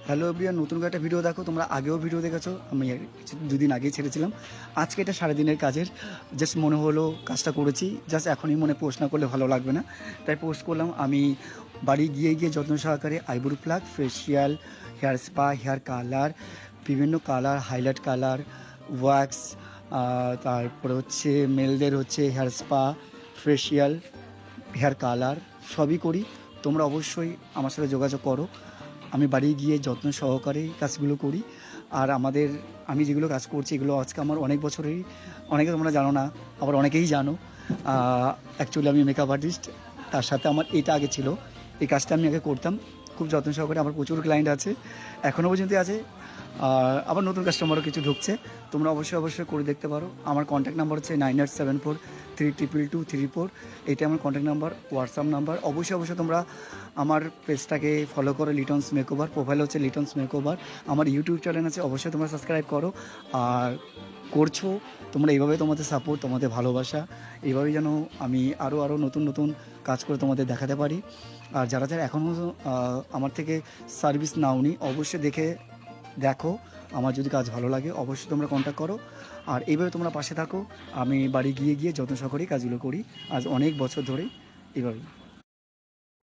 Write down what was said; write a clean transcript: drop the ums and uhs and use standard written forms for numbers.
Hello everyone, নতুন করে একটা ভিডিও দেখো। তোমরা আগেও ভিডিও দেখেছো, আমি দুদিন আগেই ছেড়েছিলাম। আজকে এটা সারাদিনের কাজের, জাস্ট মনে হলো কাজটা করেছি, জাস্ট এখনই মনে পোস্ট না করলে ভালো লাগবে না, তাই পোস্ট করলাম। আমি বাড়ি গিয়ে যত্ন সহকারে eyebrow plug, facial, hair spa, hair colour, বিভিন্ন কালার, হাইলাইট কালার, ওয়াক্স, তারপরে হচ্ছে মেলদের হচ্ছে hair spa, facial, hair colour সবই করি। তোমরা অবশ্যই আমার সাথে যোগাযোগ করো। আমি বাড়ি গিয়ে যত্ন সহকারেই কাজগুলো করি। আর আমি যেগুলো কাজ করছি এগুলো আজকে আমার অনেক বছরেরই। অনেকে তোমরা জানো না, আবার অনেকেই জানো। অ্যাকচুয়ালি আমি মেকআপ আর্টিস্ট, তার সাথে আমার এটা আগে ছিল। এই কাজটা আমি আগে করতাম খুব যত্ন সহকারে। আমার প্রচুর ক্লায়েন্ট আছে, এখনও পর্যন্ত আছে। আর আবার নতুন কাস্টমারও কিছু ঢুকছে। তোমরা অবশ্যই করে দেখতে পারো। আমার কন্ট্যাক্ট নাম্বার হচ্ছে 9874322234। এইটা আমার কন্ট্যাক্ট নাম্বার, হোয়াটসঅ্যাপ নাম্বার। অবশ্যই তোমরা আমার পেজটাকে ফলো করো, লিটনস মেকওভার। প্রোফাইল হচ্ছে লিটনস মেকওভার। আমার ইউটিউব চ্যানেল আছে, অবশ্যই তোমরা সাবস্ক্রাইব করো। আর করছো তোমরা এইভাবে, তোমাদের সাপোর্ট, তোমাদের ভালোবাসা, এইভাবেই যেন আমি আরও নতুন কাজ করে তোমাদের দেখাতে পারি। আর যারা এখনও আমার থেকে সার্ভিস নাওনি, অবশ্যই দেখো। আমার যদি কাজ ভালো লাগে অবশ্যই তোমরা কন্ট্যাক্ট করো। আর এইভাবে তোমরা পাশে থাকো। আমি বাড়ি গিয়ে যত্ন সহকারেই কাজগুলো করি আজ অনেক বছর ধরে, এইভাবেই।